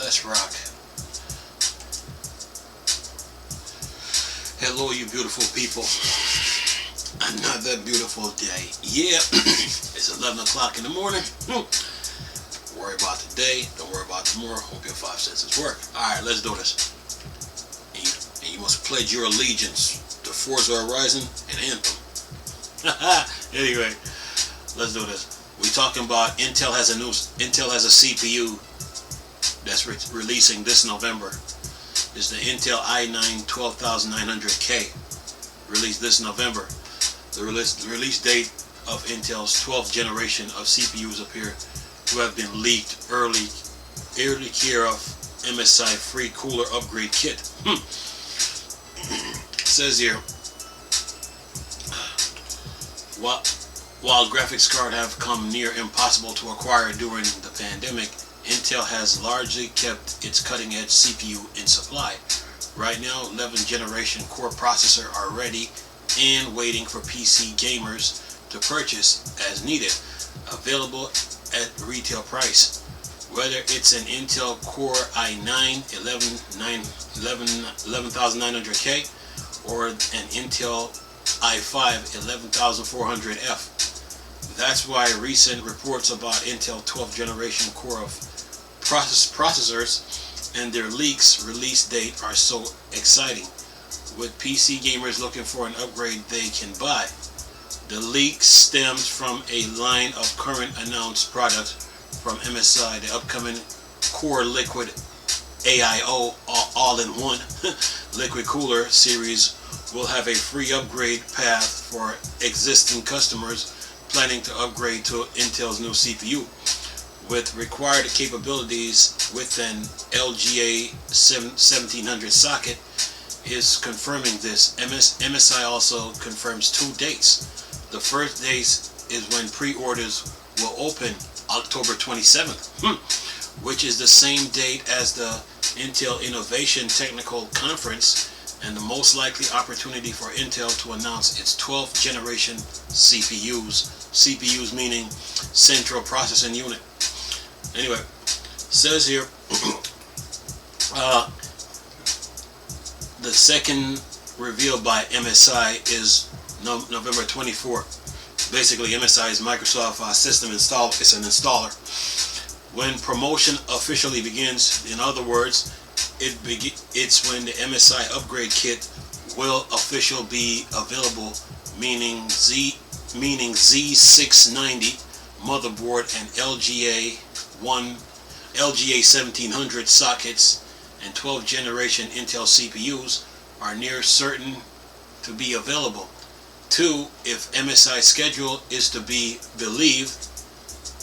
Let's rock. Hello, you beautiful people. Another beautiful day. Yeah, it's 11 o'clock in the morning. Worry about today, don't worry about tomorrow. Hope your 5 senses work. Alright, let's do this. And you must pledge your allegiance to Forza Horizon and Anthem. Anyway, let's do this. We're talking about Intel has a CPU that's releasing this November. It's the Intel i9 12900K, released this November. The release date of Intel's 12th generation of CPUs appear to have been leaked early care of MSI free cooler upgrade kit. It says here, while graphics cards have come near impossible to acquire during the pandemic, Intel has largely kept its cutting-edge CPU in supply. Right now, 11th generation core processor are ready and waiting for PC gamers to purchase as needed, available at retail price. Whether it's an Intel Core i9 11900K or an Intel i5 11400F. That's why recent reports about Intel 12th generation core of processors and their leaks release date are so exciting, with PC gamers looking for an upgrade they can buy. The leak stems from a line of current announced products from MSI. The upcoming Core Liquid AIO all-in-one liquid cooler series will have a free upgrade path for existing customers planning to upgrade to Intel's new CPU. With required capabilities with an LGA 1700 socket is confirming this. MSI also confirms 2 dates. The first date is when pre-orders will open October 27th, which is the same date as the Intel Innovation Technical Conference and the most likely opportunity for Intel to announce its 12th generation CPUs. CPUs meaning Central Processing Unit. Anyway, says here, the second revealed by MSI is November 24th. Basically, MSI is Microsoft System Installer. It's an installer. When promotion officially begins, in other words, it's when the MSI upgrade kit will officially be available, meaning Z690 motherboard and LGA 1700 sockets and 12th generation Intel CPUs are near certain to be available. 2. If MSI schedule is to be believed,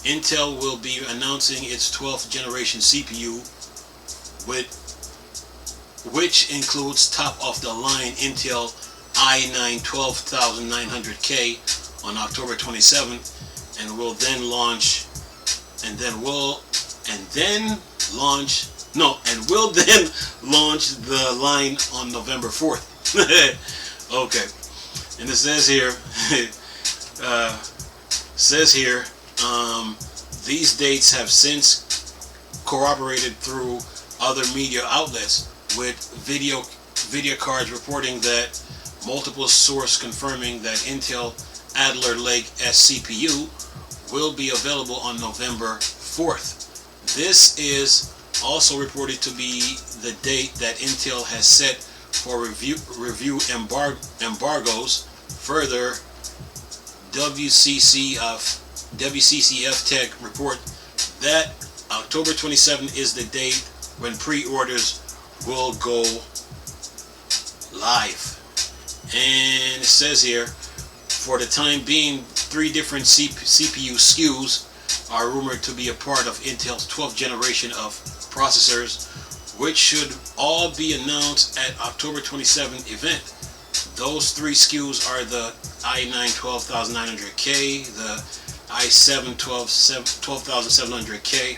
Intel will be announcing its 12th generation CPU, which includes top of the line Intel i9 12900K on October 27th, and will then launch the line on November 4th. Okay, and it says here, these dates have since corroborated through other media outlets, with video cards reporting that multiple sources confirming that Intel Adler Lake S CPU will be available on November 4th. This is also reported to be the date that Intel has set for review embargoes. Further, WCCF Tech report that October 27th is the date when pre-orders will go live. And it says here, for the time being, 3 different CPU SKUs are rumored to be a part of Intel's 12th generation of processors, which should all be announced at October 27th event. Those 3 SKUs are the i9 12900K, the i7 12700K,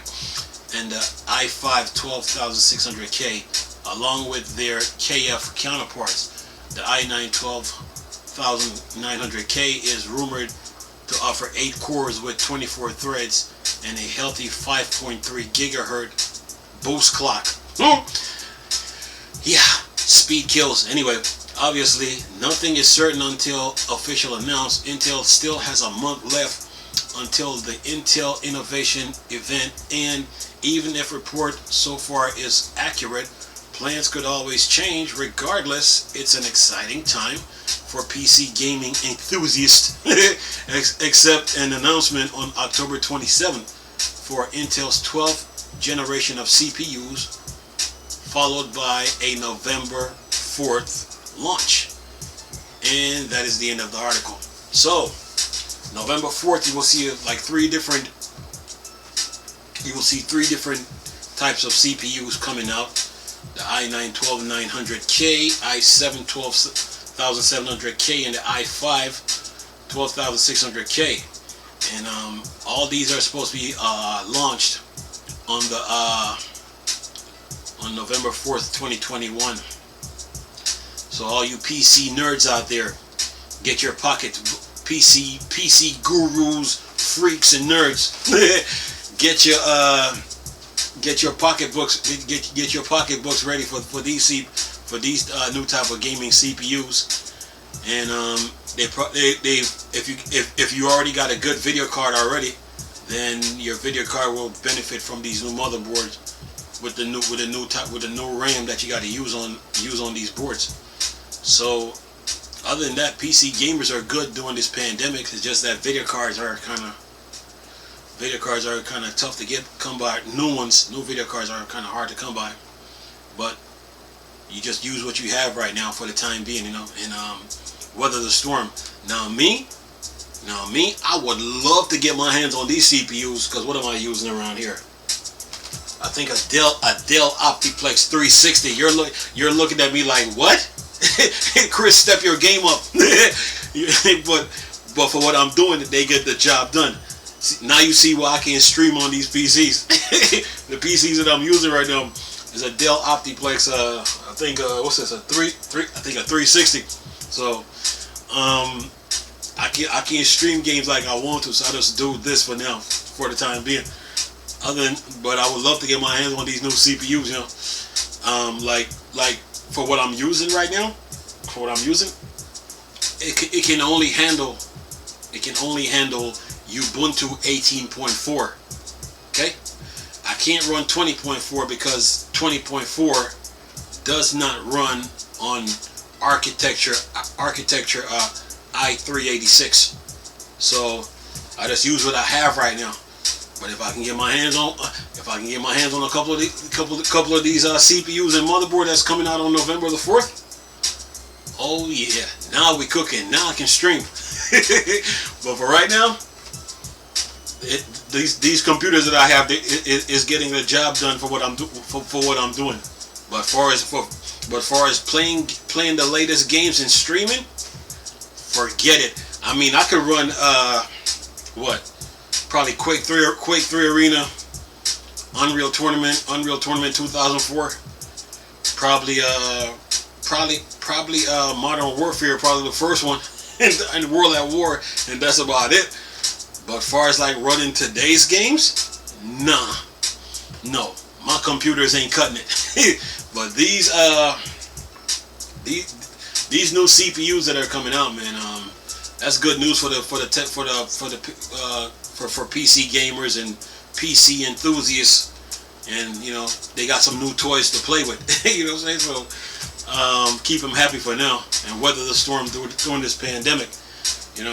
and the i5 12600K, along with their KF counterparts. The i9 12900K is rumored to offer 8 cores with 24 threads and a healthy 5.3 gigahertz boost clock. Yeah, speed kills. Anyway, obviously, nothing is certain until official announced. Intel still has a month left until the Intel Innovation event, and even if report so far is accurate, plans could always change. Regardless, it's an exciting time for PC gaming enthusiasts, except an announcement on October 27th for Intel's 12th generation of CPUs, followed by a November 4th launch. And that is the end of the article. So, November 4th, you will see like three different types of CPUs coming out. The i9 12900K, i7 12700K, and the i5 12600K. And all these are supposed to be launched on the on November 4th, 2021. So all you PC nerds out there, get your pocket PC gurus, freaks, and nerds. Get your pocketbooks ready for these new type of gaming CPUs. And if you already got a good video card already, then your video card will benefit from these new motherboards with the new RAM that you got to use on these boards. So other than that, PC gamers are good during this pandemic. It's just that video cards are kind of tough to come by. New video cards are kind of hard to come by. But you just use what you have right now for the time being, and weather the storm. Now me, I would love to get my hands on these CPUs, because what am I using around here? I think a Dell Optiplex 360. You're looking at me like, what? Chris, step your game up. but for what I'm doing, they get the job done. Now you see why I can stream on these PCs. The PCs that I'm using right now is a Dell Optiplex. I think what's this? I think a 360. So I can't stream games like I want to. So I just do this for now, for the time being. But I would love to get my hands on these new CPUs. Like for what I'm using right now. It can only handle Ubuntu 18.4. Okay, I can't run 20.4 because 20.4 does not run on architecture i386. So I just use what I have right now. But if I can get my hands on a couple of these CPUs and motherboard that's coming out on November the 4th, oh yeah, now we cooking. Now I can stream. But for right now, these computers that I have is getting the job done for what I'm doing. But far as playing the latest games and streaming, forget it. I mean, I could run probably Quake 3 Arena, Unreal Tournament 2004, probably Modern Warfare, probably the first one, and World at War, and that's about it. But far as like running today's games, nah, no, my computers ain't cutting it. But these new CPUs that are coming out, man, that's good news for PC gamers and PC enthusiasts, and they got some new toys to play with. You know what I'm saying? So keep them happy for now and weather the storm during this pandemic. And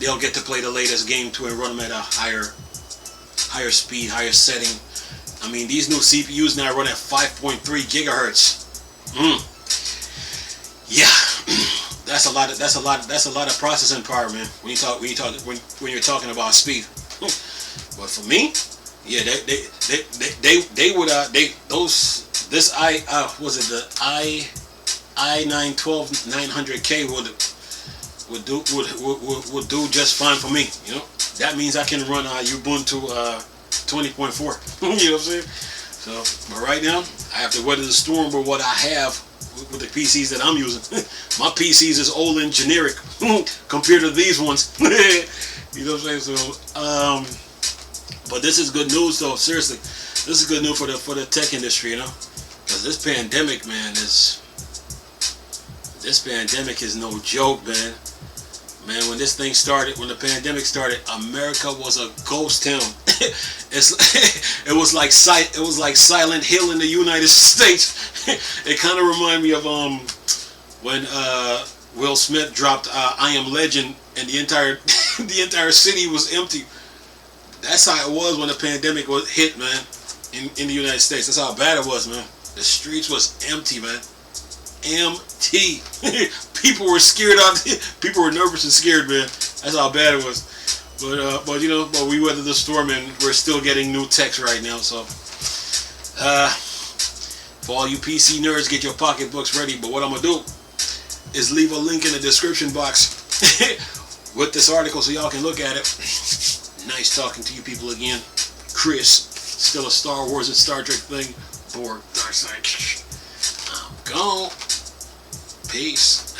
they'll get to play the latest game too and run them at a higher speed, higher setting. I mean, these new CPUs now run at 5.3 gigahertz. Yeah, that's a lot of processing power, man. When you're talking about speed. But for me, yeah, the i9 12900K would do just fine for me. That means I can run Ubuntu 20.4. You know what I'm saying? So, but right now I have to weather the storm with what I have with the PCs that I'm using. My PCs is old and generic compared to these ones. You know what I'm saying? So, but this is good news though. Seriously, This is good news for the tech industry, you know, because this pandemic, man, this pandemic is no joke, man. Man, when this thing started, when the pandemic started, America was a ghost town. It was like Silent Hill in the United States. It kind of reminded me of when Will Smith dropped I Am Legend, and the entire the entire city was empty. That's how it was when the pandemic was hit, man, in the United States. That's how bad it was, man. The streets was empty, man. Empty. People were scared out. People were nervous and scared, man. That's how bad it was. But you know, but we weathered the storm, and we're still getting new techs right now. So, for all you PC nerds, get your pocketbooks ready. But what I'm gonna do is leave a link in the description box with this article so y'all can look at it. Nice talking to you people again. Chris, still a Star Wars and Star Trek thing. Borg, Dark Side. I'm gone. Peace.